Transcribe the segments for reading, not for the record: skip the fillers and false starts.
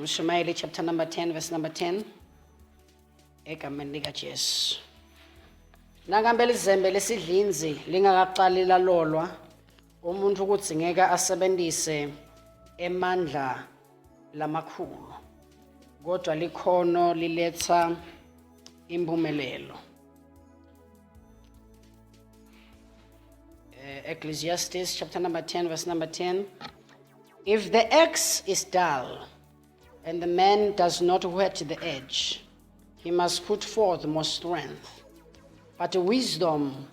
Ushmayeli chapter number 10 verse number 10. Egameni lika Jesu. Nangambe lizembe lesidlinzi lingakaqali lalolwa umuntu ukuthi ngeke asebenzise emandla lamakhulu. Kodwa likhono liletha impumelelo. Ecclesiastes chapter number 10 verse number 10. If the axe is dull and the man does not whet the edge, he must put forth more strength. But wisdom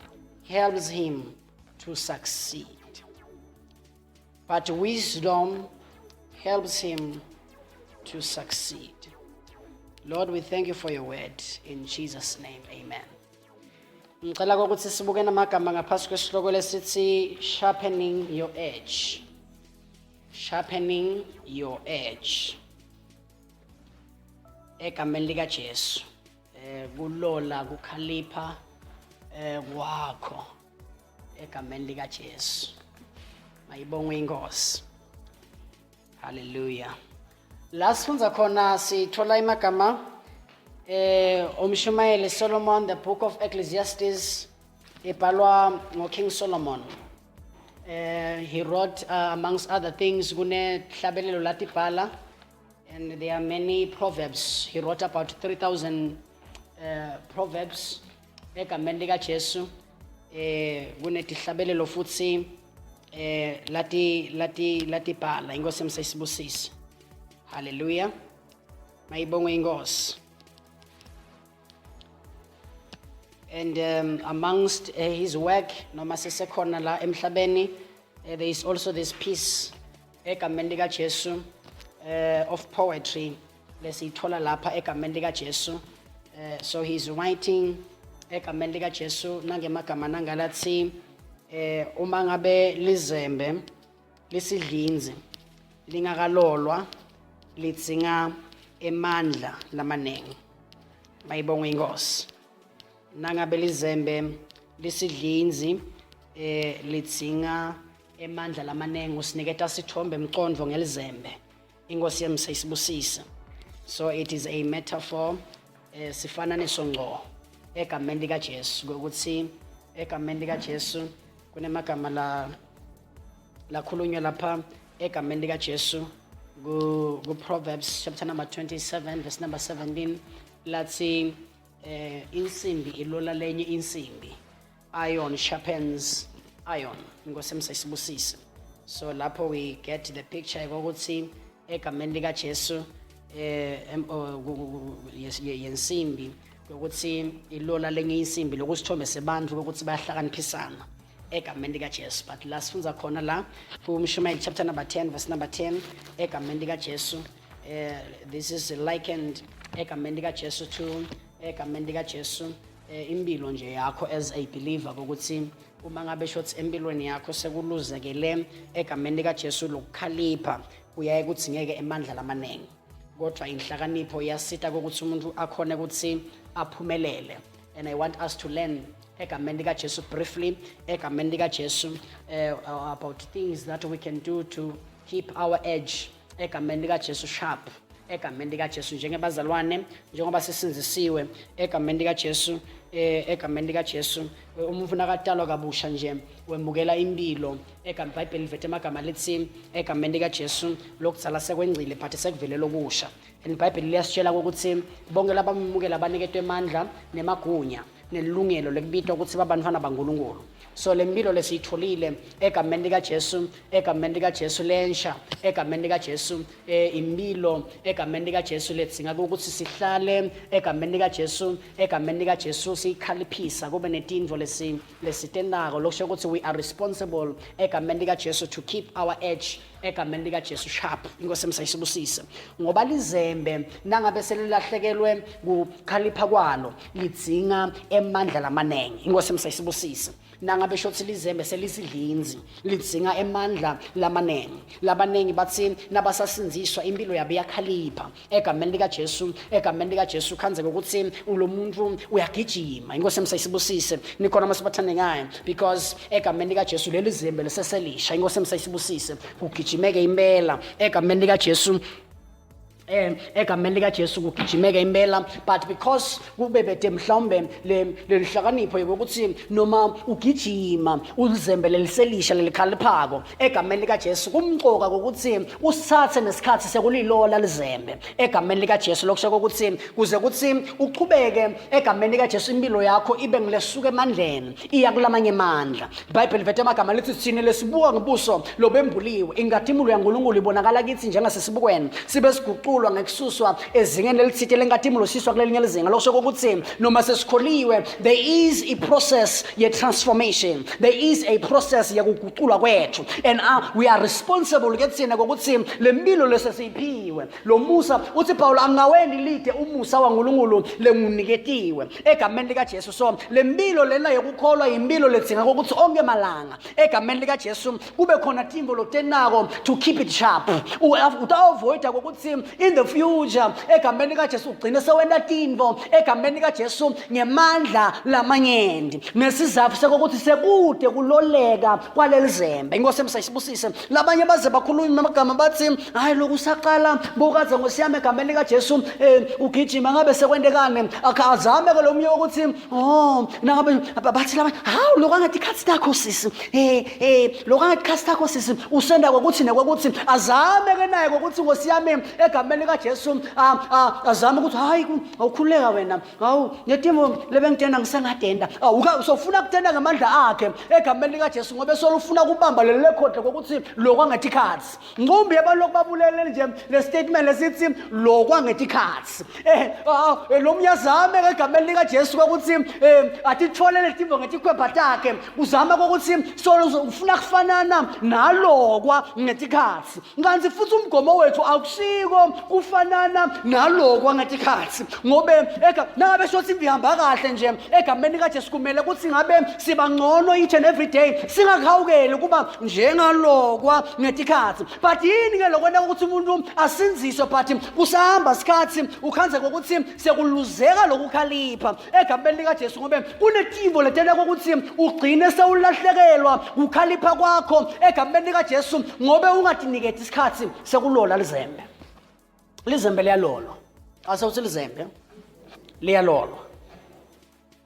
helps him to succeed. But wisdom helps him to succeed. Lord, we thank you for your word. In Jesus' name, amen. Ngicela ukuthi sibuke namagama ngaphasi kwesihloko lesithi sharpening your edge. Sharpening your edge. Egameni lika Jesu. Kulola kukhalipha wakho. Egameni lika Jesu. Mayibongwe inkosi. Hallelujah. La sifunza khona sithola imagama umshumayeli Solomon, the book of Ecclesiastes, ebhalwa ngoKing Solomon. He wrote amongst other things kune hlabelelo latibhala, and there are many proverbs. He wrote about 3,000 proverbs egameni lika Jesu. Kune tihlabelelo futsi latibhala. Inkosi emsayisibusise. Hallelujah. Mayibongwe inkosi. And amongst his work, noma sesekhona la emhlabeni, there is also this piece egameni lika Jesu of poetry lesithola lapha egameni lika Jesu. So he's writing egameni lika Jesu nangemagama nangalathi uma ngabe lizembe lisidlinzi lingakalolwa litsinga emandla lamanengi. Mayibongwe inkosi. Nangabe lizembe lisidlinzi litsinga emandla lamanengi usiniketa sithombe emqondvo ngelizembe. Inkosi yemsayisibusise. So it is a metaphor sifananiso ngqo egameni lika Jesu ukuthi egameni lika Jesu kunemagama lakhulunywa lapha egameni lika Jesu ku Proverbs chapter number 27 verse number 17 lathi insimbi ilola lenye insimbi. Iron sharpens iron. Inkosi emsayisibusise. So lapho we get the picture ukuthi egameni lika Jesu yensimbi ukuthi ilola lenye insimbi lokusithombe sebantfu ukuthi bayahlakaniphisana egameni lika Jesu. But la sifunza khona la kuMshumayeli chapter number 10 verse number 10 egameni lika Jesu. This is likened egameni lika Jesu to egameni lika Jesu impilo nje yakho as a believer ukuthi uma ngabe shothi empilweni yakho sekuluzekele egameni lika Jesu lokukhalipha uyaye ukuthi ngeke emandla lamanengi. Kodwa inhlakanipho yasita ukuthi umuntu akhone ukuthi aphumelele. And I want us to learn egameni lika Jesu briefly egameni lika Jesu about things that we can do to keep our edge egameni lika Jesu sharp. Egameni lika Jesu njengebazalwane njengoba sisinzisiwe egameni lika Jesu egameni lika Jesu umuntu nakatalwa kabusha nje wemukela impilo eBhayibheli livethe amagama lithi egameni lika Jesu lokutsala sekwengcile but sekuvele lokusha. And iBhayibheli liyasitshela ukuthi bonke labamukela abaniketwe amandla nemagunya nelungelo lekubitwa ukuthi babantwana baNkulunkulu. So lempilo lesiyitholile egameni lika Jesu lensha egameni lika Jesu impilo egameni lika Jesu letsinga ukuthi sihlale egameni lika Jesu sikhaliphisa kube netindvo lesitendako lokusho ukuthi we are responsible egameni lika Jesu to keep our edge egameni lika Jesu sharp. Inkosi emsayisibusise. Ngoba lizembe nangabe selilahlekelwe kukhalipha kwalo lidzinga emandla lamanengi. Inkosi emsayisibusise. Nangabe shothi lizembe selisidlinzi lidzinga emandla lamanengi bathi nabasasinziswa impilo yabo yakhalipha egameni lika Jesu khanze ukuthi lo muntu uyagijima. Inkosi emsayisibusise nikhona masibathande ngayo because egameni lika Jesu lelizembe leseselisha. Inkosi emsayisibusise kugijimeke impela egameni lika Jesu egameni likaJesu kugijimeke impela, but because kube bede mhlawumbe le lihlakanipho yokuthi noma ugijima uzembele liselisha lelikhaliphako egameni likaJesu kumqoka ukuthi usithathe nesikhathi sekulilola lizembe egameni likaJesu lokusho ukuthi kuze kuthi uqhubeke egameni likaJesu impilo yakho ibe ngilesuka emandleni iya kulamanye amandla. iBhayibheli vethe amagama lithi sithini lesibuka ngebuso lobembuliwe ingadimulo yaNkulunkulu ibonakala kithi njengasesibukweni sibe siguqulwa ngekususwa ezingeni elithithe lengadimulo siswa kulelinye lizinga lokusho ukuthi noma sesikholiwe there is a process ye transformation, there is a process yakuguqulwa kwethu, and we are responsible kethina ukuthi lempilo lesesiphiwe lo Musa uthi Paul angaweni lide umusa waNkulunkulu lenguniketiwe egameni likaJesu. So lempilo lena yokukholwa impilo lethinga ukuthi onke malanga egameni likaJesu kube khona timbo lotenako to keep it sharp, avoid ukuthi in the future egameni likaJesu ugcine sewenda timbo egameni likaJesu ngemandla lamanyenti nesizathu sokuthi sekude kuloleka kwalelizembe. Inkosi emsayisibusise labanye baze bakhuluma amagama bathi hayi lokusaqala bokaze ngosiyami egameni likaJesu ugijima ngabe sekwendekane akazame ke lo munye ukuthi nangabe bathi laba hawu lokangathi khathi takho sisi lokangathi khathi takho sisi usenda ukuthi nekwekuthi azame ke naye ukuthi ngosiyami egameni likaJesu azame ukuthi hayi awukhuleka wena hawu netimo lebengitenda ngisengadenda usofuna kutenda ngamandla akhe egameni likaJesu ngoba solufuna kubamba leli record ukuthi lokwangathi khathi ngumbi yabantu babulele nje le statement lesithi lokwangathi khathi lo myazame egameni likaJesu ukuthi atitholele timbo ngetikhwepha takhe uzama ukuthi ufuna kufanana nalokwa ngetikhathi nganzi futhi umgomo wethu akushiko kufanana nalokwa ngetikhathi ngobe nangabe shothi impihamba kahle nje egameni likaJesu kumele ukuthi ngabe siba ngcono each and every day singakhawukeli kuba njengalokwa ngetikhathi. But yini ke lokwenda ukuthi umuntu asinziswe but kusahamba isikhathi ukhanze ukuthi sekuluzeka lokukhalipha egameni likaJesu ngobe kunetimbo letela ukuthi ugcine sewulahlekelwa ukhalipha kwakho egameni likaJesu ngobe ungadiniketi isikhathi sekulola lizembe liyalolo asawuthi lizembe liyalolo.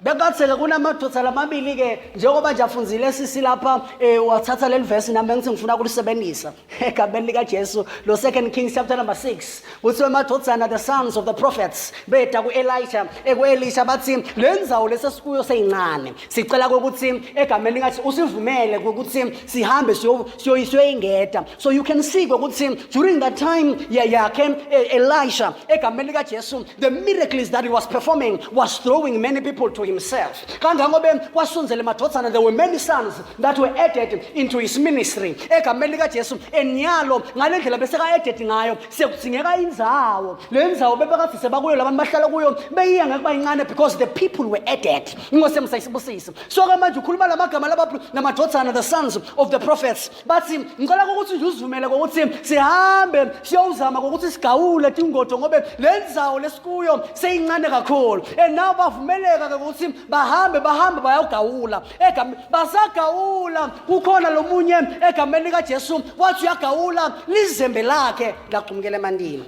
Bekatheke kunamadoda lamabili ke njengoba nje afunzile sisi lapha wathatha leli verse nami ngithi ngifuna ukulisebenzisa egameni likaJesu lo 2 Kings chapter number 6 uthi amadodana the sons of the prophets beda ku-Elisha bathi lenzawo lesesikuyo seyincane sicela ukuthi egameni likaJesu usivumele ukuthi sihambe siyoyingeda. So you can see ukuthi during that time yakhe Elisha egameni likaJesu the miracles that he was performing was drawing many people to himself. Kangangobe kwasunzele madodana there were many sons that were added into his ministry egameni likaJesu enyalo ngalendlela bese ka added ngayo sekudzingeka indzawo lenzawo bebekathi sebakuyo labantu bahlala kuyo beyiya ngekuba incane because the people were added. Inkosi emsayisibusise so ke manje ukhuluma lamagama labaphu namadodana the sons of the prophets bathi ngicela ukuthi nje uzivumele ukuthi sihambe siyozama ukuthi sigawule tingodo ngobe lenzawo lesikuyo seyincane kakhulu and now bavumeleka ukuthi bahambe bayogawula basagawula kukhona lomunye egameni likaJesu wathi uyagawula lizembe lakhe laqhumukela emandini.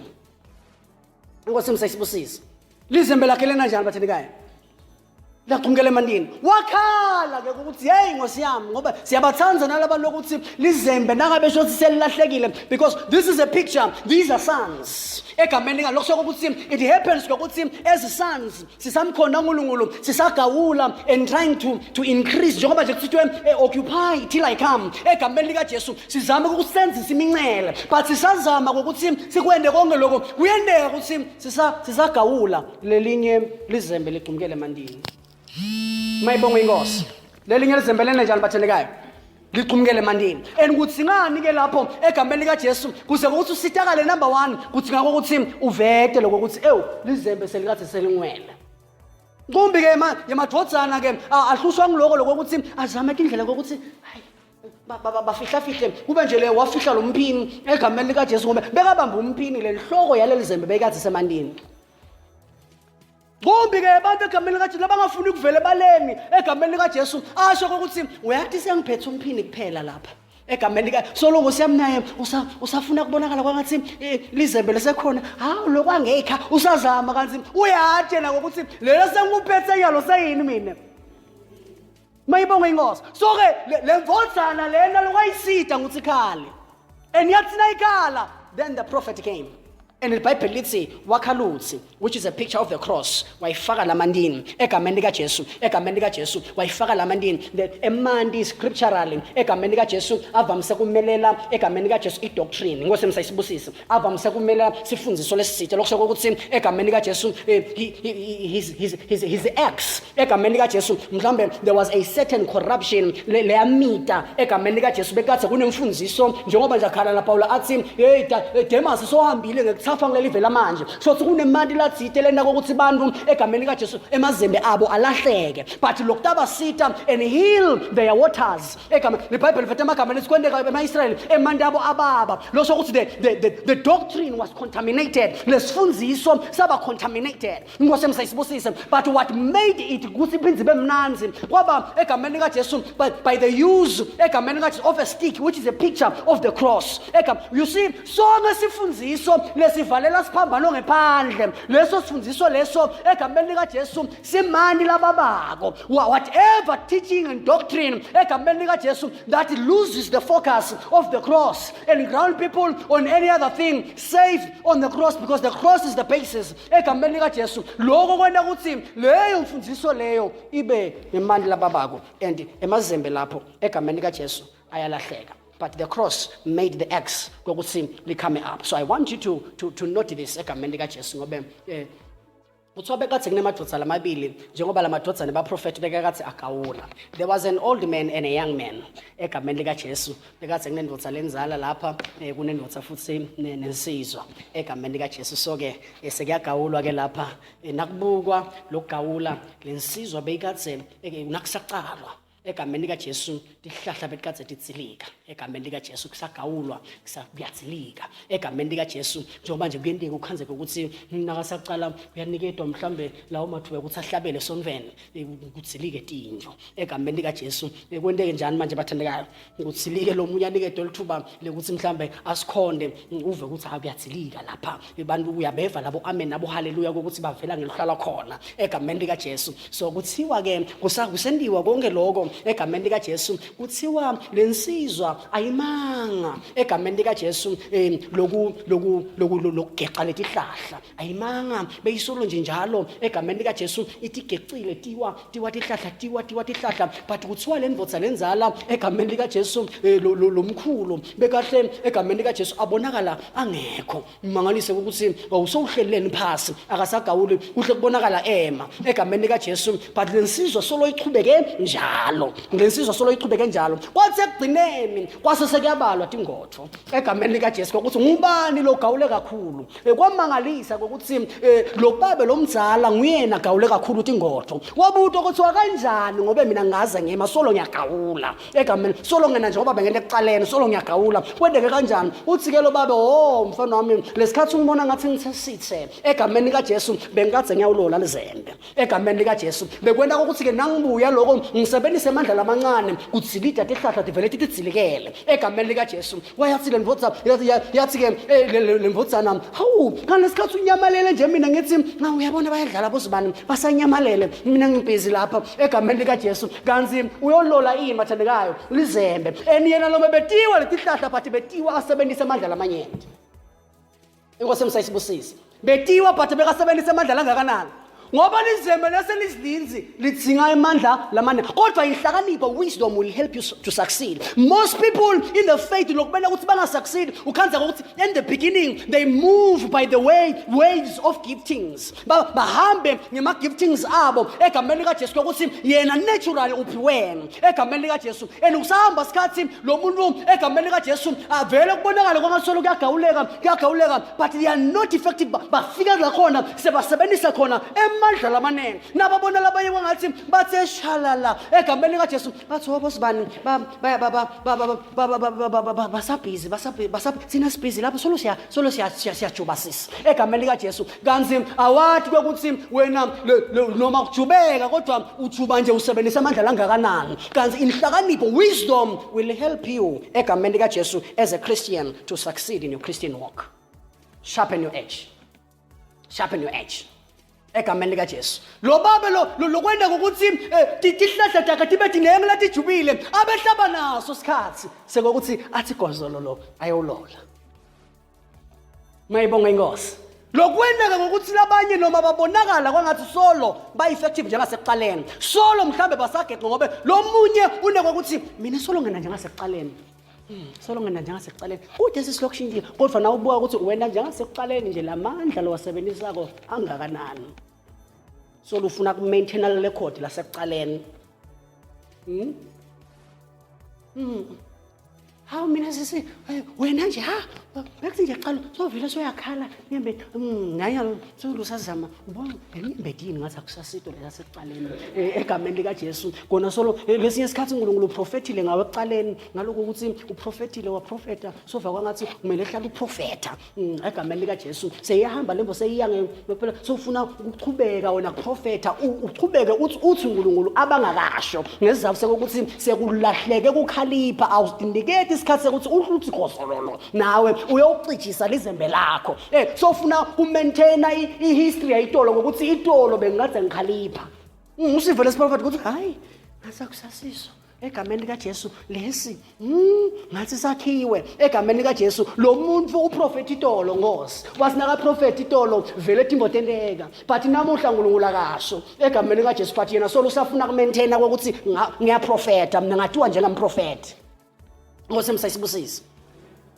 Inkosi emsayisibusise lizembe lakhe lena njani bathini kaya laqhumukela emandini wakhala ke ukuthi hey Nkosi yami ngoba siyabathanza nalabantu lokuthi lizembe nangabe shothi selilahlekile because this is a picture, these are sons egameni lika lokusho ukuthi it happens ukuthi as sons sisamkhona uNkulunkulu sisagawula and trying to increase njengoba nje kusithwe occupy till I come egameni likaJesu sizama ukusenzisa imincele but sisazama ukuthi sikwende konke lokho kuyendeka ukuthi sisagawula lelinye lizembe liqhumukele emandini. Mayibonga inkosi lelinye lizembe lena njani bathelekayo liqhumukele emandini and ukuthi ngani ke lapho egameni likaJesu kuze ukuthi usitakale number 1 kuthi ngakho ukuthi uvete lokho ukuthi lizembe selikathi selingwele kumbi ke yamadodana ke ahlushwa ngiloko lokho ukuthi azame indlela ukuthi bafihla kube nje le wafihla lo mphini egameni likaJesu ngoba bekabamba umphini le hloko yalelizembe bekathi semandini. Kumbi ke abantu egameni likaJesu labangafuni ukuvela baleni egameni likaJesu asho ukuthi uyathi sengiphethe umphini kuphela lapha egameni lika soloko siyamnaye usafuna kubonakala kwangathi lizembe lesekhona hawu lokwangekha usazama kanti uyatshela ukuthi lelo sengikuphethe yalo sayini mina mayibonga inkosi so ke lemvodzana lena lokwayisida nguthi khale and yathi nayikhala then the prophet came. And the Bible lithi wakhaluthi, which is a picture of the cross, wayifaka lamandini egameni lika Jesu, egameni lika Jesu wayifaka lamandini. The emandi scripturally egameni lika Jesu avamise kumelela egameni lika Jesu idoctrine ngose msayisibusisa avamise kumelela sifundiso lesithe lokusho ukuthi egameni lika Jesu his ex egameni lika Jesu mhlambe there was a certain corruption leyamita egameni lika Jesu bekathi kunemfundiso njengoba nje akhala la Paul athi hey Demas sohambile ngekuthatha ngilivela manje so kunemandi latsite lena ukuthi bantu egameni lika Jesu emazembe abo alahleke but lokutaba sita and heal their waters egameni the Bible lithi amagama lesikwendeka emaIsrael emandi abo ababa lo so ukuthi the doctrine was contaminated lesifundiso saba contaminated ngose msayisibusise but what made it ukuthi iphindze bemnanzi kwaba egameni lika Jesu by the use egameni lika Jesu of a stick which is a picture of the cross you see so ngesifundiso sivalela siphambano ngephandle leso sifundiso leso egameni lika Jesu simani lababako whatever teaching and doctrine egameni lika Jesu that loses the focus of the cross and ground people on any other thing save on the cross because the cross is the basis egameni lika Jesu lokho kwenda ukuthi leyo mfundiso leyo ibe nemani lababako and emazembe lapho egameni lika Jesu ayalahleka. But the cross made the X come up. So I want you to note this. There was an old man and a young man. Egameni lika Jesu dihlahla betikatse ditsilika egameni lika Jesu kusagawulwa kusabuyathilika egameni lika Jesu njengoba nje kuyendeka ukhanze ukuthi nakasaqala uyanikedwa mhlambe lawo mathuba ukuthi ahlabele sonvene ukuthilike tinjo egameni lika Jesu kwendeke njani manje bathandekayo ukuthilike lo munye anikedwe lithuba lekuthi mhlambe asikhonde uve ukuthi akuyathilika lapha abantu uyabeva labo amen nabo haleluya ukuthi bavela ngelihlala khona egameni lika Jesu so kuthiwa ke kusendiwa konke lokho egameni lika Jesu kuthiwa lensizwa ayimanga egameni lika Jesu lokugeqa letihlahla ayimanga beyisolo nje njalo egameni lika Jesu itigecile tiwa tihlahla but kuthiwa lendvodza lenzala egameni lika Jesu lomkhulu bekahle egameni lika Jesu abonakala angekho mangalise ukuthi awusowuhleleni phasi akasagawuli uhle kubonakala ema egameni lika Jesu but lensizwa solo ichubeke njalo lensizwa solo ichubeke njalo kwathi ekugcineni kwase sekuyabalwa tingotho egameni lika Jesu ukuthi ngubani lo gawule kakhulu kwamangalisa ukuthi lo babe lomdzala nguyena gawule kakhulu tingotho wabuto ukuthi wakanjani ngobe mina ngaza ngema solo ngiyagawula egameni solo ngena njengoba bengele ekuqaleni solo ngiyagawula kwendeke kanjani uthi ke lo babe mfana wami lesikhathi ungibona ngathi ngithesithe egameni lika Jesu bengaze ngiyawulola lizembe egameni lika Jesu bekwenda ukuthi ke nangibuya lokho ngisebenzise amandla lamancane kudzilida tihlahla divele tidzilikele egameni lika Jesu wayathi lendvodza yathi ke lendvodzana hawu ngalesikhathi unyamalele nje mina ngithi uyabona bayadlala bosibani basanyamalele mina ngibhizi lapha egameni lika Jesu kanzi uyolola ini mathandekayo lizembe eniyena lo betiwa letihlahla but betiwa asebenzisa amandla lamanyenti inkosi msayisibusisi betiwa but bekasebenzisa amandla langakanani ngoba lizembe leselizilinzi lidzinga amandla lamane kodwa ihlakanipha wisdom will help you to succeed. Most people in the faith lokubena ukuthi banga succeed ukhanza ukuthi in the beginning they move by the waves of giftings bahambe ngema giftings abo egameni lika Jesu ukuthi yena natural uphiwena egameni lika Jesu usahamba sikhathi lo muntu egameni lika Jesu avele kubonakala kwangasolo kuyagawuleka but they are not effective bafika la khona sebasebenzisa khona banamandla lamanene nababona labanye kwangathi bathe shalala egameni likaJesu bathi obosibani basabhizi sina sibhizi lapho solo siyajubasisa egameni likaJesu kanzi awathi ukuthi wena noma ukujubeka kodwa ujuba nje usebenzisa amandla langakanani kanzi inhlakanipho wisdom will help you egameni likaJesu as a Christian to succeed in your Christian walk. Sharpen your edge. Sharpen your edge. Egameni likaJesu. Lo babe lo kwenda ukuthi tihlahla taka tibethi nengela tijubile abehlaba naso sikhathi sekuthi athi gozololo ayolola. Mayibonga inkosi. Lokwenda ngokuthi labanye noma babonakala kwangathi solo ba effective njengasekuqaleni. Solo mhlambe basageqa ngobe lo munye unekokuthi mina solo ngena njengasekuqaleni. Solo ngena njengasekuqaleni. Kude sisilokushindile kodwa na ubuka ukuthi wena njengasekuqaleni nje lamandla lo wasebenzisako angakanani. Solo ufuna ku maintain le record lasekuqaleni. How mina sisi wena nje bekuthi nje qala sovela soyakhala ngembe ngaya solusazama ubona embedini ngathi akusasito lesasekuqaleni egameni likaJesu kona solo lesinye isikhathi uNkulunkulu uprofethile ngawe ekuqaleni ngaloko ukuthi uprofethile waprofeta sova kwangathi kumele ehlala uprofeta egameni likaJesu seyihamba lembo seyiyange phela sofuna ukuqhubeka wena kuprofeta uqhubeke uthi uNkulunkulu abangakasho ngesizathu sokuthi sekulahleke kukhalipha awudindiketi isikhathi sokuthi uthi khosololo nawe uyawucijisa lizembe lakho sofuna umaintaina ihistory yayitolo ngokuthi itolo bengathi ngikhalipha usivele siprophet ukuthi hayi ngasakusasiso egameni likaJesu lesi ngathi sakhiwe egameni likaJesu lo muntu uprofeti itolo ngosi wasinaka prophet itolo vele timbotendeka but namuhla uNkulunkulu akasho egameni likaJesu but yena solo usafuna kumaintaina ukuthi ngiyaprofeta mina ngathiwa njengamprofeti ngosemsayisibusisi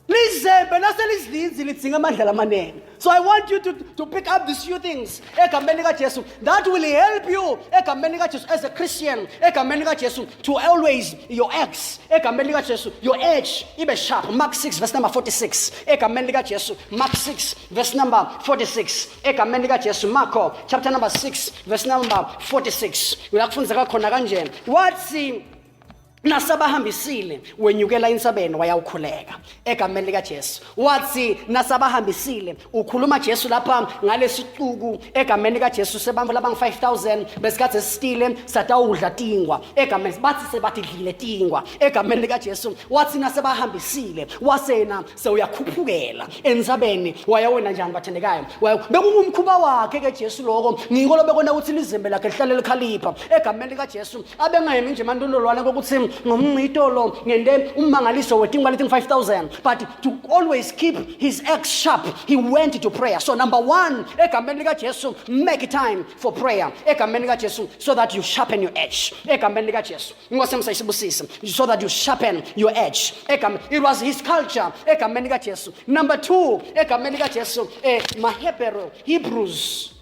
lizembe naselizidlinzi lidzinga amandla lamanene. So I want you to pick up these few things egameni likaJesu that will help you egameni likaJesu as a Christian egameni likaJesu to always your acts egameni likaJesu your edge ibe sharp. Mark 6 verse number 46 egameni likaJesu. Mark 6 verse number 46 egameni likaJesu. Mark chapter number 6 verse number 46 uyakufunza khona kanje wathi nasabahambisile wenyukela insabeni wayawukhuleka egameni likaJesu. Wathi nasabahambisile ukhuluma Jesu lapha ngalesixuku egameni likaJesu sebantu labangu 5000 besikhathi sesitile satawudla tingwa egameni bathi sebathidlile tingwa egameni likaJesu. Wathi nasabahambisile wasena sewuyakhuphukela ensabeni wayawena njani bathendekayo bekungumkhuba wakhe ke Jesu lokho ngikho lobekona ukuthi lizembe lakhe lihlale likhalipha egameni likaJesu abengayimi nje mandololwane kokuthi ngomngitolo ngende ummangaliso wetingwa lethi 5000 but to always keep his acts sharp he went to prayer. So number 1 egameni likaJesu make time for prayer egameni likaJesu so that you sharpen your edge egameni likaJesu ngosemsayisibusisa so that you sharpen your edge it was his culture egameni likaJesu. Number 2 egameni likaJesu Hebrews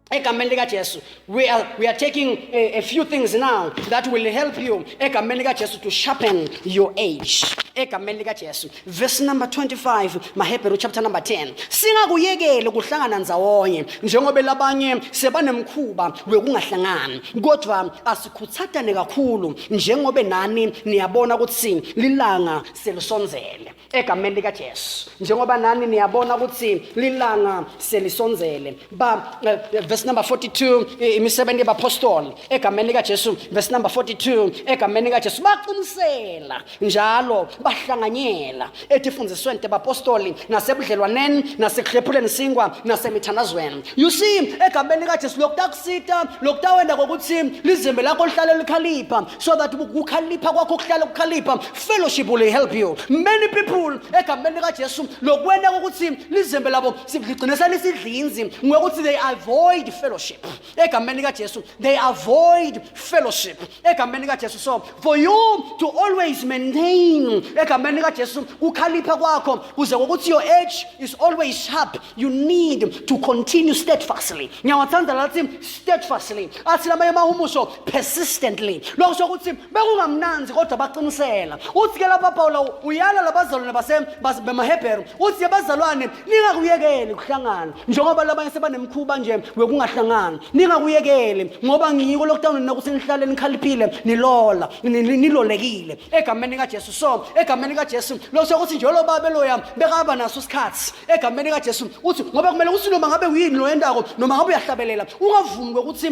egameni likaJesu. We are taking a few things now that will help you egameni likaJesu to sharpen your edge egameni likaJesu. Verse number 25 Hebrews chapter number 10 singakuyekele ukuhlangana nzawonye njengoba labanye sebanemkhuba wekungahlangani kodwa asikhuthathane kakhulu njengoba nani niyabona ukuthi lilanga selisonzele egameni likaJesu njengoba nani niyabona ukuthi lilanga selisonzele verse number 42 imisebenzi yabapostoli egameni likaJesu. Verse number 42 egameni likaJesu baqinisela njalo bahlanganyela etifundisweni yabapostoli nasebudlelwaneni nasekuklephuleni singwa nasemithandazweni. You see egameni likaJesu lokutakusita lokutawenda kokuthi lizembe lakho lihlale likhalipha so that ukukhalipha kwakho kuhlale ukukhalipha fellowship will help you. Many people egameni likaJesu lokwenda kokuthi lizembe labo sigcinisa lisidlinzi ngokuthi they avoid fellowship egameni likaJesu. They avoid fellowship egameni likaJesu. So for you to always maintain egameni likaJesu ukhalipha kwakho kuze ukuthi your edge is always sharp you need to continue steadfastly. Ngiyawathanda lathi steadfastly athi lama mahumusho persistently lokho sokuthi bekungamnanzi kodwa baqinisela. Uthi ke lapha Paulo uyala labazalwane bamaHebheru uthi abazalwane ningakuyekeli ukuhlangana njengoba labanye sebanemkhuba nje nokungahlangani ningakuyekeli ngoba ngiyiko lockdown nokuthi nihlale nikhaliphile nilola nilolekile egameni likaJesu. So egameni likaJesu lo sokuthi njalo babe loya bekaba naso isikhathi egameni likaJesu uthi ngoba kumele uthi noma ngabe uyini lo yendako noma ngabe uyahlabelela ungavumi ukuthi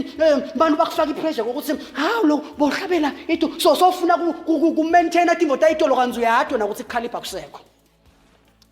abantu bakufaka ipressure ukuthi hawu lo bohlabela itu so sofuna ku maintain idingo tayitolo kanzi uyadwa na ukuthi ikhalipha kusekho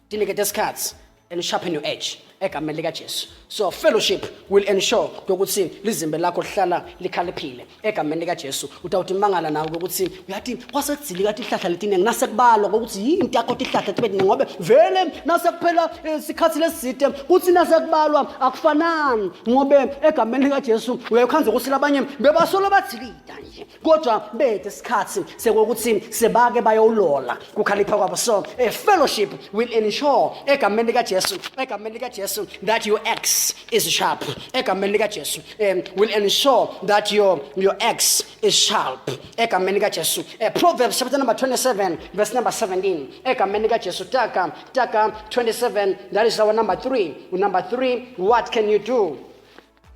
delicate isikhathi and sharpen your edge egameni likaJesu. So fellowship will ensure ukuthi lizimbe lakho lihlala likhaliphile egameni likaJesu. Utawuthi mangala nawe ukuthi uyathi kwasekudzili kathi ihlahla letiningi nasekubalwa ukuthi into yakho ihlahla tibethe ngobe vele nasekuphela isikhathi leside kuthi nasekubalwa akufanani ngobe egameni likaJesu uyakhanza ukuthi labanye bebasolo bathilida nje kodwa bethe isikhathi sekuthi sebake bayolola kukhalipha kwabo. So a fellowship will ensure egameni likaJesu that your X is sharp. Egameni likaJesu will ensure that your X is sharp. Egameni likaJesu. Proverbs chapter number 27 verse number 17. Egameni likaJesu taka 27, that is our number 3. Number 3, what can you do?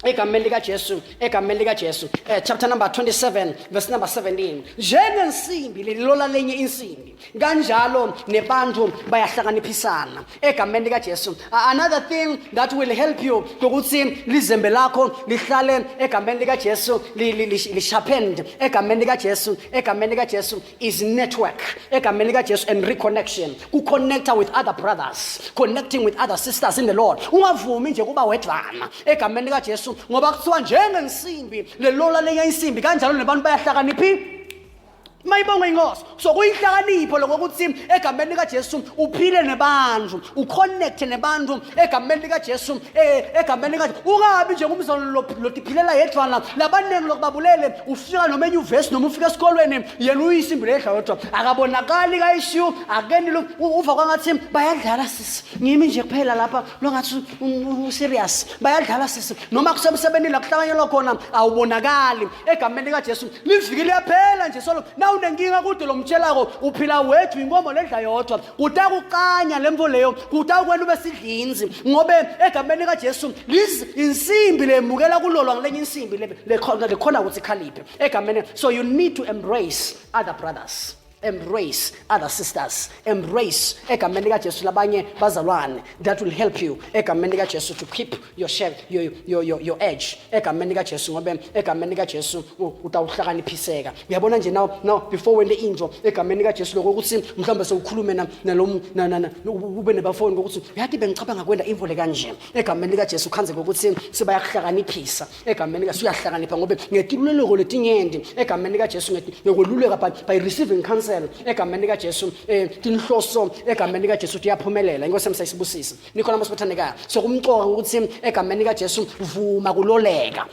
Egameni likaJesu. Chapter number 27 verse number 17. Njengensimbi lilola lenye insimbi kanjalo nebantu bayahlakaniphisana egameni likaJesu. Another thing that will help you ukuthi lizembe lakho lihlale egameni likaJesu li sharpened egameni likaJesu is network egameni likaJesu and reconnection. Ku connect with other brothers, connecting with other sisters in the Lord. Ungavumi nje kuba wedwana egameni likaJesu ngoba kuthiwa njengensimbi lelola lenye insimbi kanjalo nebantu bayahlakaniphi mayibonga inkosi. So kuyihlakanipho lokuthi egameni likaJesu uphile nebantu uconnect nebantu egameni likaJesu egameni likaJesu. Ungabi nje umzalo lotiphilela yedwana labanengi lokubabulele ufika noma enyuvesi noma ufika esikolweni yena uyisimbi lehla yodwa akabonakali kayishiyu akeni uva kwangathi bayadlala sisi ngimi nje kuphela lapha longathi serious bayadlala sisi noma kusemsebeni la kuhlanganyelwa khona awubonakali egameni likaJesu livikile yaphela nje solo unenkinga kude lo mtshelako uphila wethu inkomo ledla yodwa kutakuqanya lemvo leyo kutakwena besidlinzi ngobe egameni likaJesu insimbi lemukela kulolwa ngelenye insimbi lekhona ukuthi khaliphe egameni. So you need to embrace other brothers, embrace other sisters, embrace egameni likaJesu labanye bazalwane. That will help you egameni likaJesu to keep your edge egameni likaJesu ngobe egameni likaJesu utawuhlakaniphiseka. Uyabona nje now before when the intro egameni likaJesu lokuthi mhlawumbe sewukhulume na ube nebafoni ukuthi yathi bengicabanga kwenda imvo le kanje egameni likaJesu khanze ukuthi sibayahlakaniphisa egameni likaJesu uyahlakanipha ngobe ngetiluleko letinyenti egameni likaJesu ngekoluleka by receiving counsel egameni likaJesu tinhloso egameni likaJesu tiyaphumelela. Inkosi emsayisibusisa nikhona masibethandekayo. So kumcoka ukuthi egameni likaJesu vuma kuloleka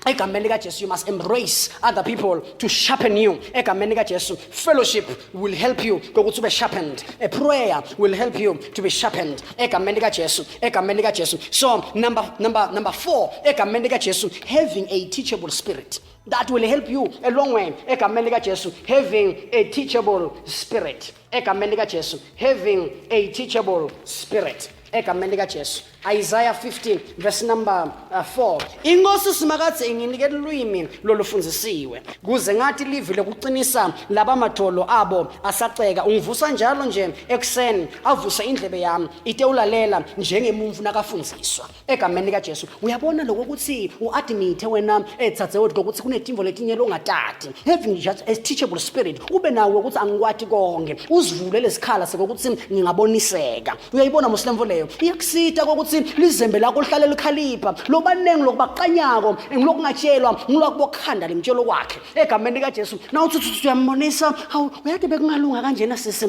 egameni likaJesu. You must embrace other people to sharpen you egameni likaJesu. Fellowship will help you ukuthi ube sharpened. A prayer will help you to be sharpened egameni likaJesu. So number 4 egameni likaJesu, having a teachable spirit. That will help you a long way egameni likaJesu, having a teachable spirit egameni likaJesu, having a teachable spirit egameni likaJesu. Isaiah 15 verse number 4. Inkosi simakathe inginikela ulwimi lolufunzisiwe kuze ngathi livile kuqinisa laba madolo abo asaceka. Ungivusa njalo nje ekseni avusa indlebe yami ite ulalela njengemumvu nakafunziswa egameni likaJesu. Uyabona lokho ukuthi uadmit wena ethathe wethu ukuthi kunetimvo letinye longatati. Having just a teachable spirit ube nawe ukuthi angikwati konke uzivule lesikhala sokuthi ngingaboniseka. Uyayibona muslemvo leyo iyakusita ukuthi lizembe lakho lihlale likhalipha lobanengi lokubaqanyako engilokungatshelwa ngilokubokhanda lemtshelo kwakhe egameni likaJesu. Now uthi uyambonisa hawu uyathi bekungalunga kanjena sisi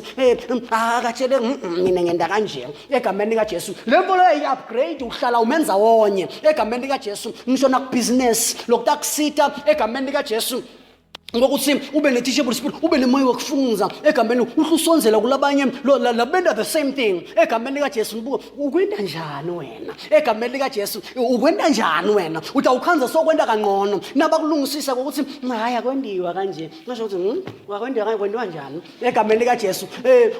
akatshele mina ngenda kanje egameni likaJesu. Lembo leyo upgrade uhlala umenza wonye egameni likaJesu. Ngisho na business lokutakusita egameni likaJesu. ngokuthi ube ne-teachable spirit, ube nemoya wokufunza egameni uhlusonzela kulabanye labenda the same thing egameni likaJesu. Nibuke ukwenda njani wena egameni likaJesu, ukwenda njani wena, utawukhanza sokwenda kangcono nabakulungisisa ukuthi hayi akwendiwa kanje, ngisho ukuthi kwendiwa njani egameni likaJesu.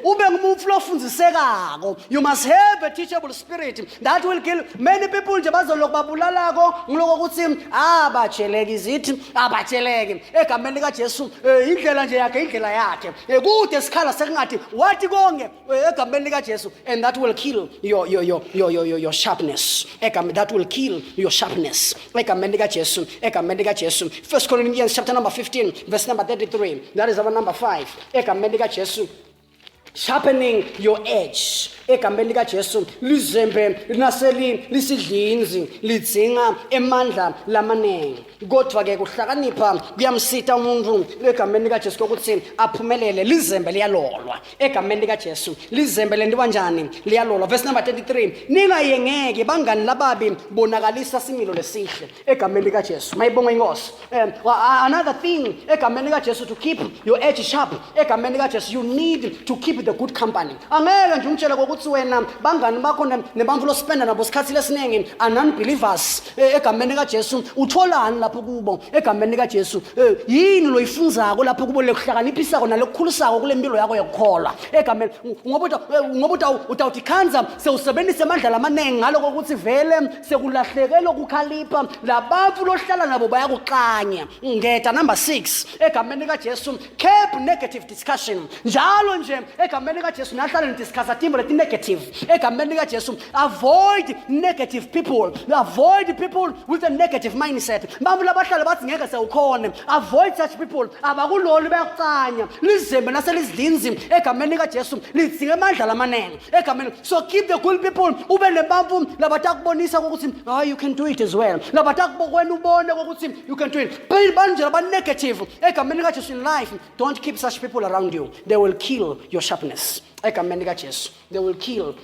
Ube ngumuntu lofundisekako. You must have a teachable spirit that will kill many people. Nje bazoloku babulalako ngiloko ukuthi abatsheleke izithi abatsheleke egameni likaJesu. Indlela nje yakhe indlela yakhe kude sikhala sekungathi wathi konke egameni likaJesu, and that will kill your sharpness. That will kill your sharpness egameni likaJesu, egameni likaJesu. 1 Corinthians chapter number 15 verse number 33, that is our number 5 egameni likaJesu. Sharpening your edge egameni likaJesu. Lizembe naseli lisidlinzi lidzinga emandla lamanengi, kodwa ke kuhlakanipha kuyamsita umuntu egameni likaJesu ukuthi aphumelele. Lizembe liyalolwa egameni likaJesu. Lizembe lenziwa njani? Liyalolwa. Verse number 33, ningayengeke bangani lababi bonakalisa similo lesihle egameni likaJesu. Mayibonga inkosi. Another thing egameni likaJesu, to keep your edge sharp egameni likaJesu, you need to keep the good company. Angeke nje umtshela ukuthi wena bangani bakho nebamvu lo spenda nabo sikhathi lesiningi unbelievers egameni likaJesu, utholani lapho kubo egameni likaJesu? Yini lo yifunzako lapho kubo lekuhlakaniphisako nalokukhulisako kule mpilo yakho yokukholwa egameni, ngoba utawuthi khanza sewusebenzisa amandla lamanengi ngaloko ukuthi vele sekulahlekele ukukhalipha labamvu lohlala nabo bayakuqanya. Ngeta number 6 egameni likaJesu, keep negative discussion. Njalo nje egameni likaJesu nahlala nidiscussa timbo leti negative egameni likaJesu. Avoid negative people. Avoid people with a negative mindset. Bambu labahlala bathi ngeke sewukhona. Avoid such people. Abakulolu bayakucanya. Lizembe naselizidlinzi egameni likaJesu lidzinga amandla lamanengi egameni. So keep the good people. Ube nebamvu labatakubonisa ukuthi you can do it as well. Labatakubona ubone ukuthi you can do it. Banje laba negative egameni likaJesu in life. Don't keep such people around you. They will kill your sharpness egameni likaJesu. They will kill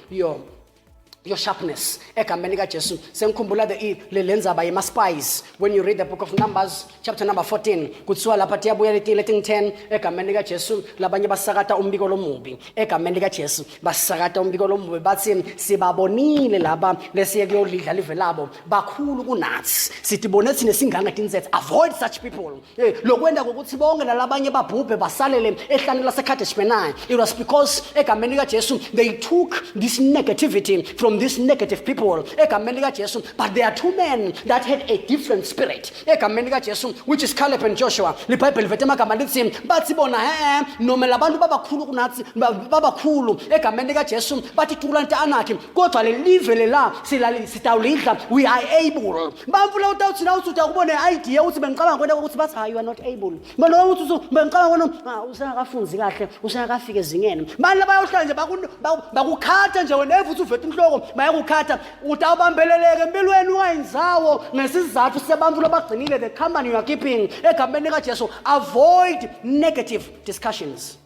your sharpness egameni likaJesu. Sengikhumbula le lenza by spies. When you read the book of Numbers chapter number 14, kuthiwa lapha tiyabuya letting 10 egameni likaJesu, labanye basakata umbiko lomubi egameni likaJesu, basakata umbiko lomubi bathi sibabonile laba lesiye kuyodla live labo bakhulu kunathi, sitibone thina singanga tinzethe. Avoid such people. Lokwenda ukuthi bonke labanye babhubhe basalele ehlani laseKadesh Barnea. It was because egameni likaJesu they took this negativity from these negative people egameni likaJesu. But there are two men that had a different spirit egameni likaJesu, which is Caleb and Joshua. LiBhayibheli vethe amagama lithi bathi bona noma labantu babakhulu kunathi babakhulu egameni likaJesu bathi tukulanta anakhi, kodwa le live lela sitawulidla, we are able. Bamvula utawuthi na uthi ukubona idea uthi bengicabanga kwena ukuthi bathi you are not able. Bona uthi bengicabanga kwena usengakafunzi kahle, usengakafika ezingeni. Manje bayohlala nje bakukhatha nje wena evuthi uvethe inhloko bayakukhatha, utawubambeleleke empilweni ungayinzawo ngesizathu sebamvu lobagcinile the company you are keeping egameni likaJesu. Avoid negative discussions.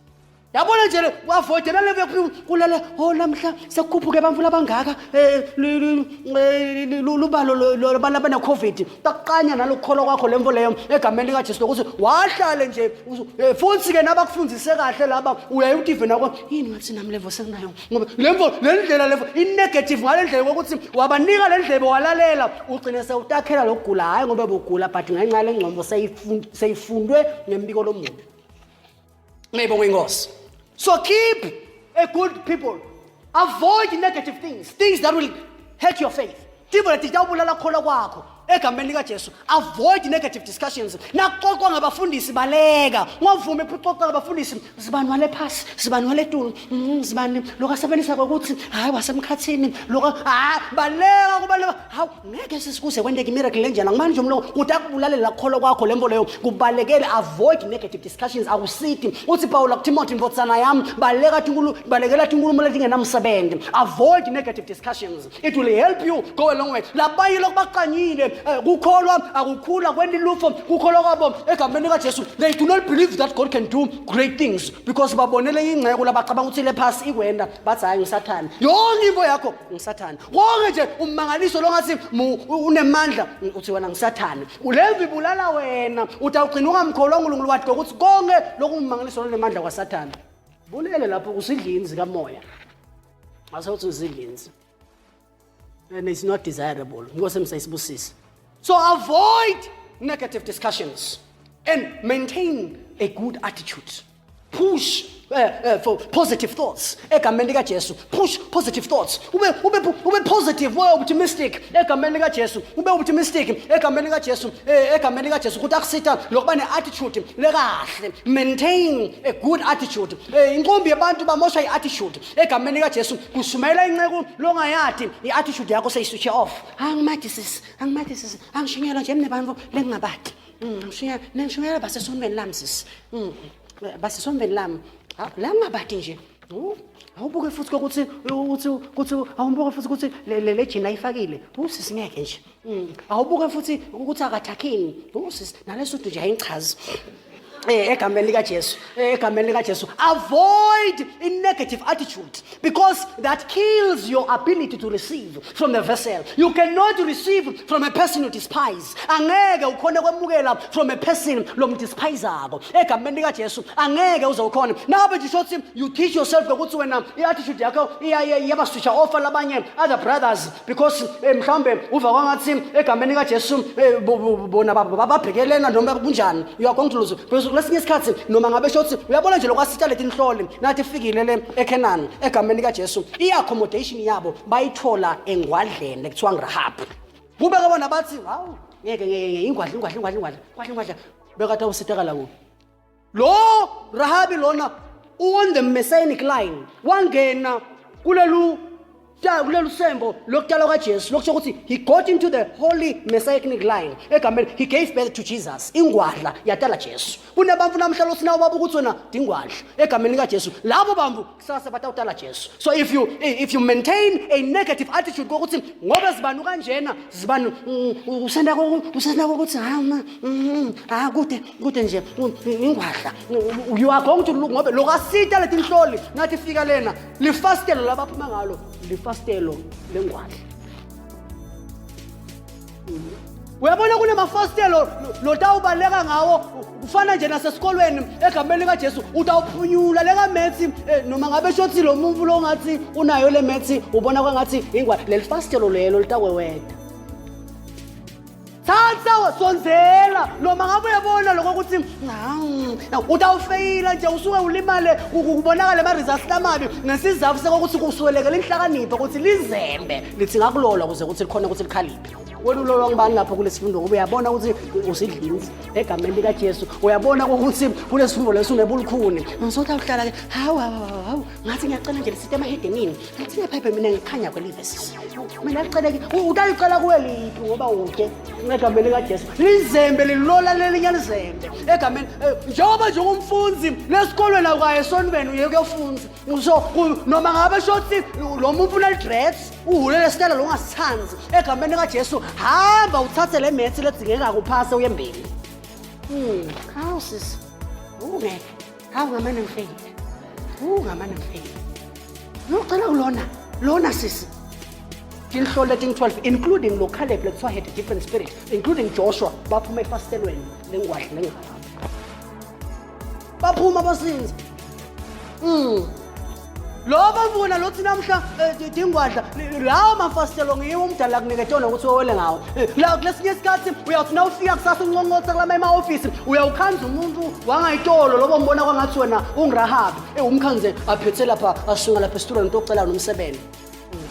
Yabona nje avoid naleve kulala namhla sekukhuphuke bamvu labangaka lubalo balabana COVID taqanya nalokukholwa kwakho lemvo leyo egameni likaJesu ukuthi wahlale nje futhi ke nabakufundise kahle laba uyayutive nako yini ngathi nami levo sekunayo ngoba lemvo lendlela levo i-negative ngalendlela ukuthi wabanika lendlebe walalela ugcine sewutakhela lokugula hayi ngoba bugula but ngenxa lengcombo seyifundwe ngembiko lomuntu. Mayibonga inkosi. So keep a good people. Avoid negative things that will hurt your faith. People that tijabulala khola kwakho egameni likaJesu. Avoid negative discussions. Naxoxwa ngabafundisi baleka. Ngavuma ephuxoxa ngabafundisi sibani wale phasi, sibani wale tulo, sibani lokasebenzisa ukuthi hayi wasemkhathini, baleka kubaleka. Hawu ngeke sisikuze kwendeke miracle lenjana ngamanje umlo uthi akubulalela kholo kwakho lembo leyo kubalekele. Avoid negative discussions. Akusithi uthi Paul Timothy mfotsana yami balekela inkulumo letingenamsebenzi. Avoid negative discussions. It will help you go a long way. Labaye lokubaqanyile kukholwa akukhula kwenilufo kukholwa kwabo egameni kaJesu. They do not believe that God can do great things because babonele ingceko labacabanga ukuthi le phasi ikwenda bathi hayi uSathane. Yonke into yakho uSathane. Konke nje ummangaliso longathi unemandla uthi wena ngiSathane. Ulevi bulala wena utawugcina ungamkholwa uNkulunkulu wathi ukuthi konke lokummangaliso lonemandla kwaSathane. Bulele lapho usidlinzi kamoya. Asawuthi usidlinzi. And it's not desirable. So avoid negative discussions and maintain a good attitude. Push for positive thoughts. Push positive thoughts. Ube positive, ube optimistic. Ube optimistic. Attitude. Maintain a good attitude. Inqombi yabantu bamosha i-attitude. Kushumayela inceku longayati i-attitude yakho seyiswitch off. Angimathis. Angishunyela nje emnebantu lengingabadi. Ngishunyela basesonweni lami sis. Basesonweni lami. La ngabadi nje. Awubuke futhi ukuthi awubuke futhi ukuthi le jina ayifakile. Usisi ngeke nje. Awubuke futhi ukuthi akathakhini. Usisi naleso nto nje ayichazi. Egameni likaJesu. Avoid a negative attitude because that kills your ability to receive from the vessel. You cannot receive from a person you despise. Angeke ukhona kwemukela from a person lomdespisayo. Egameni likaJesu angeke uzokhona. Nabe nje shothi you teach yourself ukuthi wena i-attitude yakho iyabaswitcha off labanye other brothers because mhlambe uva kwangathi egameni likaJesu bona bababhekelena noma kunjani. You are going to lose. Lesinye isikhathi noma ngabe shothi uyabona nje lokwasitha leti inhloli nathi ifikile le eKenani egameni kaJesu i-accommodation yabo bayithola engwadleni ekuthiwa ngRahab. Kube kabona bathi hawu ngeke ingwadla bekade usitekala kuphi. Lo Rahab lona on the messianic line wangena kulelu sembo lokutala kwaJesu lokusho ukuthi he got into the holy messianic line egameni he gave birth to Jesus. Ingwadla yatala Jesu. Kunebamfu namhlanje sinawo baba ukuthi wena dingwadla egameni kaJesu labo bambu kusasa batawutala Jesu. So if you maintain a negative attitude ukuthi ngoba zibanu kanjena zibanu usenda ukuthi kude nje ingwadla you are going to look ngoba lokasita leti inhloli nathi fika lena lifastelo labaphuma ngalo lifastelo lengwadla. Uyabona kunemafastelo lotawubaleka ngawo ufana nje nasesikolweni egameni kaJesu utawuphunyula leka maths noma ngabe shothi lo muntu lo ngathi unayo le maths ubona kwangathi ingwadla lelifastelo lelo litaweweda. Satsa sonzela noma ngabe uyabona lokho ukuthi utawufeyila nje usuke ulimale ukubonakala ama results lamabi ngesizathu sokuthi kusuwelekela inhlakanipho ukuthi lizembe lithi ngakulola ukuze ukuthi likhona ukuthi likhaliphe. Wena ulolwa ngibani lapha kulesifundo ngoba uyabona ukuthi usidlinzi egameni likaJesu uyabona ukuthi kulesifundo lesunebulukhuni ngisothi awuhlala ke hawu ngathi ngiyacela nje lisite emahedemini ngathi ngephephe mina ngikhanya kweliverses mina ngicela utayicela kuwe liphi ngoba uke egameni likaJesu lizembe lilola lelinye lizembe egameni njengoba nje umfunzi lesikolweni akwaye sonweni uyeke ufunza so noma ngabe shothi lo muntu unalidress uhulele stela lo ngasithanzi egameni kaJesu hamba uthathe le maths ledzingeka kuphase uyembili. How sis ungeke hawu ngamane ngifeyile ngamane ngifeyile ngicela lona sisi inhlolo leti 12 including lo Caleb lethiwa had a different spirit including Joshua baphuma efastelweni lengwadla lengaka baphuma basinza lo bavuna lothi namhla dingwadla lawo mafastelo ngiwo umdala kuniketona ukuthi wele ngawo la kulesinye isikhathi uyathi na ufika kusasa unqonqotha kulama ema-office uyawukhanza umuntu wangayitolo lobo mbona kwangathi wena ungRahab umkhanze aphethe lapha asunga lapha esitulweni tocela nomsebenzi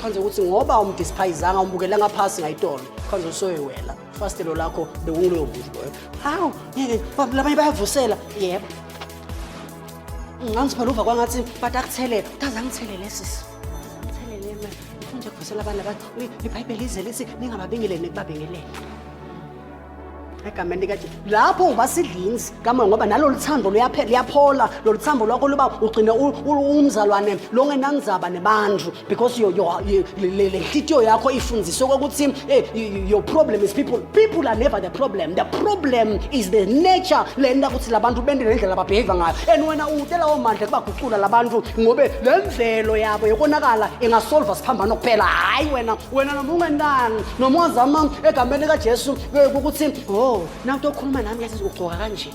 khanze ukuthi ngoba umdespise umbukela ngaphasi ngayitolo khanze usoyiwela fastelo lakho bekungiloyo muntu loyo hawu ngeke labanye bayavusela yebo ngangiziphala uva kwangathi bathi akuthelela utazangithelele sisi ngithelele nje kuvusela abantu iBhayibheli ize lithi ningababingeleli nekubabingelele egameni likaJesu lapho ubasidlinzi kama ngoba nalolu thando luyaphola lolu thando lwakho luba ugcine umzalwane longenandzaba nebantu because le nhliziyo yakho ifundiswe ukuthi your problem is people are never the problem is the nature lenda ukuthi labantu bende lendlela babehave ngayo and wena utela omandla kubagucula labantu ngobe lemvelo yabo yokonakala ingasolve siphambano kuphela hayi wena noma ungendani noma wazama egameni likaJesu ukuthi nawu tokhuluma nami yazi ugcoka kanje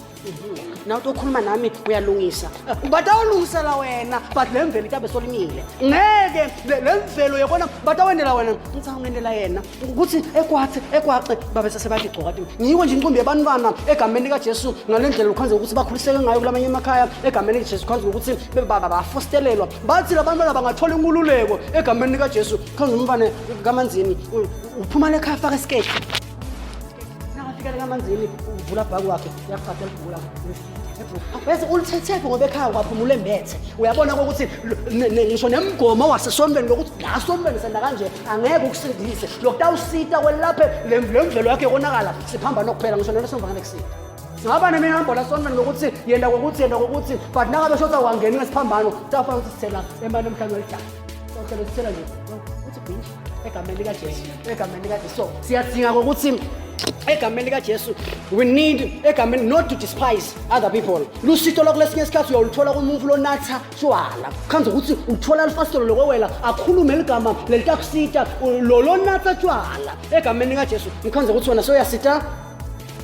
nawu tokhuluma nami uyalungisa but awulungisela wena but lemvelo itabe solimile ngeke lemvelo yabona but awendela wena ngitsangendela yena ukuthi ekwaxe babe sesebathi gcoka ngiyiwe nje inqumbi yabantwana egameni likaJesu ngalendlela ukhanze ukuthi bakhuliseke ngayo kulamanye emakhaya egameni likaJesu khanze ukuthi bafostelelwa bathi labantwana bangathola inkululeko egameni likaJesu khanze umfane kamanzini uphuma lekhaya faka isketch nakafika kamanzini uvula bhagu wakhe yakhatha livula bese ulithethepho ngoba ekhaya kwaphumula embethe uyabona ukuthi ngisho nemgomo wasesombeni lokuthi la sombeni senda kanje angeke ukusindise lokutawusita kwelaphe lemvelo yakhe konakala siphamba nokuphela ngisho nelo somva ngeke kusita singaba nemihambo la sombeni lokuthi yenda kokuthi but nangabe shotha wangena ngesiphambano tafaka ukuthi sithela emani emhlanje welidala sokuthela sithela nje uthi binge egameni likaJesu so siyadinga ukuthi egameni likaJesu we need egameni not to despise other people lusito lokulesinye isikhathi uyolithola kumuntu lonatha tshwala khanze ukuthi uthola alfastolo lokwela akhulume ligama lelitakusita lonatha tshwala egameni likaJesu ngikhanze ukuthi wena soyasita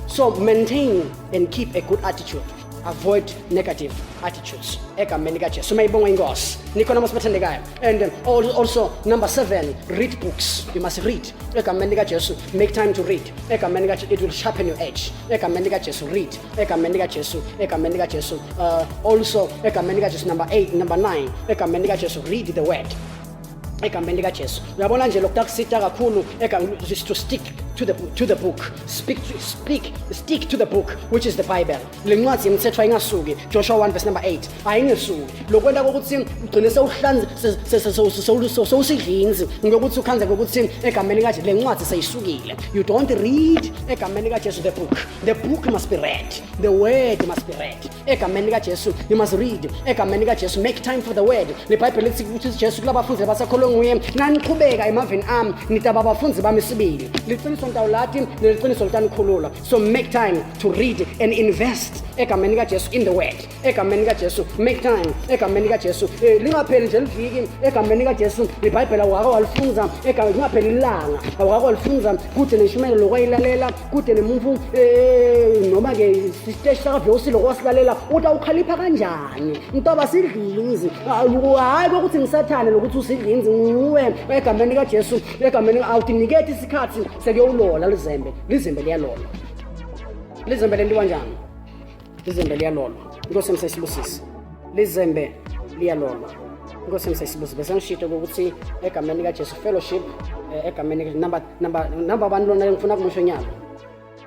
so maintain and keep a good attitude avoid negative attitudes egameni likaJesu mayibonga inkosi nikhona masibathandekayo and also number 7 read books you must read egameni likaJesu make time to read egameni likaJesu it will sharpen your edge egameni likaJesu read egameni likaJesu also egameni likaJesu number 8 number 9 egameni likaJesu read the word egameni likaJesu uyabona nje lokutakusita kakhulu is to stick to the book stick to the book which is the Bible lencwadi yemthetho ayingasuki Joshua 1 verse number 8 ayingasuki lokwenda ukuthi ugcine sewuhlanze sewusidlinzi ngokuthi ukhanze ukuthi egameni likaJesu lencwadi sayisukile you don't read egameni likaJesu the book must be read the word must be read egameni likaJesu you must read egameni likaJesu make time for the word le Bible lithi ukuthi Jesu kulabafundi basakholwa nguye naniqhubeka emaveni ami nitaba abafundi bami sibili liqiniso ntawulati neliqiniso litanikhulula so make time to read and invest egameni likaJesu in the word egameni likaJesu make time egameni likaJesu lingapheli nje liviki egameni likaJesu iBhayibheli awaka walifunza lingapheli ilanga awaka walifunza kude neshumayelo lokwayilalela kude nemuntu noma ke stage sakaviyosilo kwasilalela utawukhalipha kanjani ntoba sidlinzi hayi ukuthi ngisathane lokuthi usidlinzi nguwe egameni likaJesu egameni awutiniketi isikhathi sekuyolola lizembe liyalola lizembe lendiwa njani lizembe liyalola Nkosi emsayisibusisi lizembe liyalola Nkosi emsayisibusisi bese ngishito ukuthi egameni likaJesu fellowship egameni number 1 lona ngifuna kumusho nyalo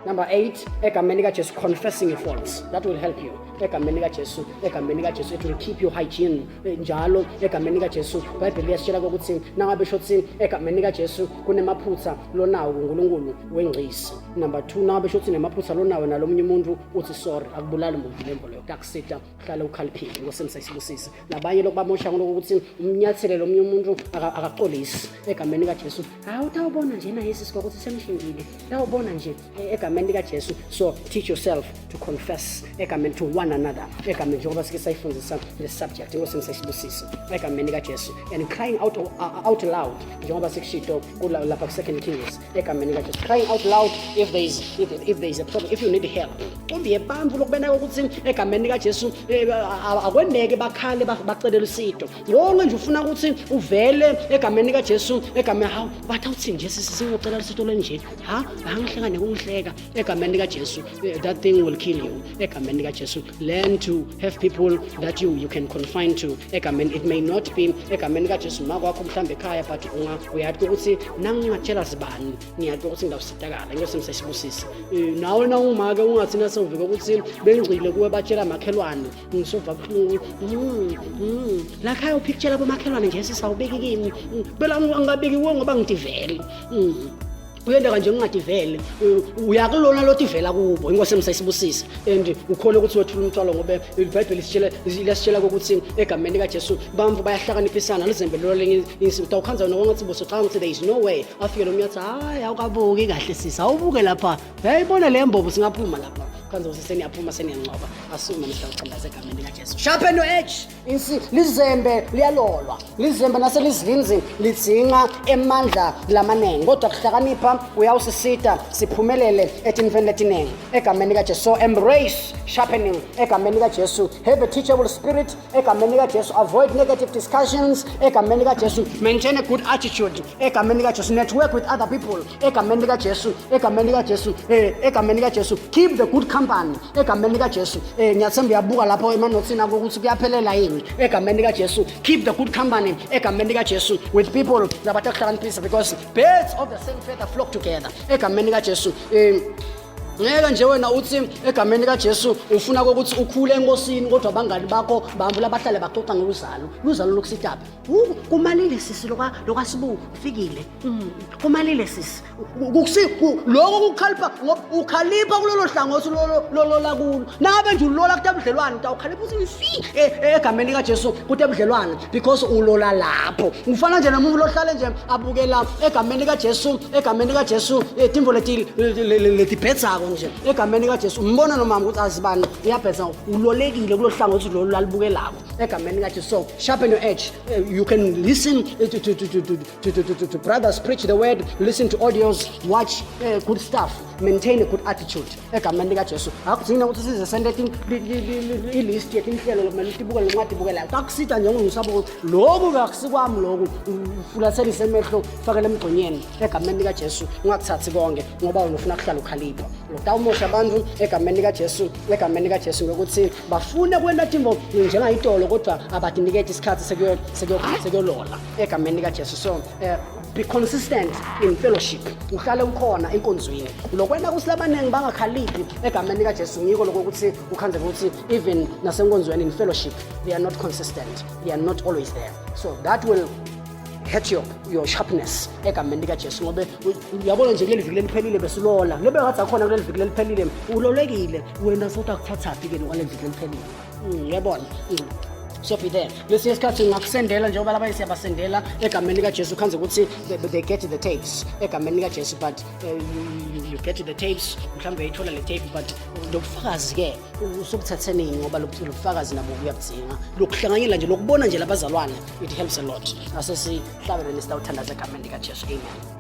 number 8 egameni likaJesu confessing your faults that will help you egameni likaJesu it will keep you hygiene njalo egameni likaJesu iBhayibheli liyasitshela ukuthi nangabe shothi egameni likaJesu kunemaphutha lonawo uNkulunkulu wengcisi number 2 nangabe shothi nemaphutha lonawo nalomunye umuntu uthi sorry akubulali umuntu lembo leyo takusita hlala ukhaliphile Nkosi emsayisibusisi nabanye lokubamosha ngokuthi umnyathele lomunye umuntu akaxolisi egameni likaJesu awutawubona nje na Yesu ukuthi semshingile tawubona nje egameni likaJesu so teach yourself to confess egameni to one another egameni njengoba sike sayifundisa the subject Nkosi emsayisibusisi egameni likaJesu and crying out loud njengoba sikishito lapha ku2 Kings egameni likaJesu crying out loud if there is a problem if you need help kumbe abantu lokubena ukuthi egameni likaJesu akwendeke bakhale bacela usito wonke nje ufuna ukuthi uvele egameni likaJesu egameni hawu bathi uthi nje singocela usito lenje angihlekane kungihleka egameni likaJesu that thing will kill you egameni likaJesu learn to have people that you can confine to egameni it may not be egameni likaJesu makwakho mhlambe ekhaya but uyathi ukuthi nangingatshela sibani ngiyathi ukuthi ngidawusitakala Nkosi emsayisibusisi nawe na umake ungathina sewuvika ukuthi bengcile kuwe batshela makhelwane ngisova buhlungu la khaya upicture bomakhelwane nje sisawubeki kimi phela angabeki kuwe ngoba ngidivele uyenda nje ungadi vele uyakulona lo tivela kubo inkosi emsayisibusise and ukhona ukuthi wethula umthwalo ngoba iBhayibheli lisitshela ukuthi egameni kaJesu bamvu bayahlakaniphisana lizembe lo lenye insimbi utawukhanza nokwathi boso xa ngithi there is no way afike lo mnyathi hayi awukabuki kahle sisa awubuke lapha yayibona le mbobo singaphuma lapha khanza usiseni yaphuma seniyanqoba asuma nisawuchandaza egameni kaJesu sharpen your edge lizembe liyalolwa lizembe naselizvinzi lidzinga emandla lamanenge kodwa kuhlakanipha uyawusisita siphumelele etinfeni letinenge egameni kaJesu so embrace sharpening egameni kaJesu have a teachable spirit egameni kaJesu avoid negative discussions egameni kaJesu maintain a good attitude egameni kaJesu network with other people egameni kaJesu egameni kaJesu egameni kaJesu keep the good company egameni kaJesu ngiyathemba uyabuka lapho emanothini ukuthi kuyaphelela yini egameni kaJesu keep the good company egameni kaJesu with people labahlakaniphisa because birds of the same feather flock together egameni kaJesu ngeke nje wena uthi egameni kaJesu ufuna ukuthi ukhule enkosini kodwa abangani bakho bambula abahlale baxoxa ngoluzalo lokusitapha kumalile sisi lokasibu ufikile kumalile sisi lokho ukhalipha kulolo hlangothi lo lakulo nabe nje ulola kutabudlelwane utawukhalipha uthi egameni kaJesu kutabudlelwane because ulola lapho ufana nje nomuntu lohlale nje abukela egameni kaJesu timbo letiphetsa nje egameni kaJesu umbona nomama ukuthi azibani iyabheza ulolekile kulohlangothi lo lalibukelako egameni kaJesu so sharpen your edge you can listen to brothers preach the word listen to audios watch good stuff maintain a good attitude egameni kaJesu akudinga ukuthi size sende ilist yetinhlelo lokumele tibuke lencwadi ibukelayo akusita nje ungisabo lokhu akusikwami lokhu ufulathela isemehlo fakela emgqonyeni egameni kaJesu ungakuthathi konke ngoba unofuna kuhlala ukhalipha utawumosha abantu egameni kaJesu ngokuthi bafune kwena timbo njengayitolo kodwa abadinikete isikhathi sekuyolola egameni kaJesu so be consistent in fellowship uhlale ukhona enkonzweni lokwena kusilabanenge bangakhaliphi egameni kaJesu ngiko lokuthi ukhanze ukuthi even nasenkonzweni in fellowship they are not consistent they are not always there so that will hurt your sharpness egameni kaJesu ngoba uyabona nje kuleli viki leliphelile besilola lebe ngathi akhona kuleli viki leliphelile ulolekile wena sothi akuthathaphi ke nokwale viki leliphelile uyabona so be there lesi isikhathi ngakusendela njengoba laba siyabasendela egameni kaJesu khanze ukuthi they get the tapes egameni kaJesu but you get the tapes mhlawumbe uyithola le tape but lokufakazi ke usukuthathenini ngoba lokufakazi nabo kuyadzinga lokuhlanganyela nje lokubona nje labazalwane it helps a lot asesihlabele nesitawuthandaza egameni kaJesu amen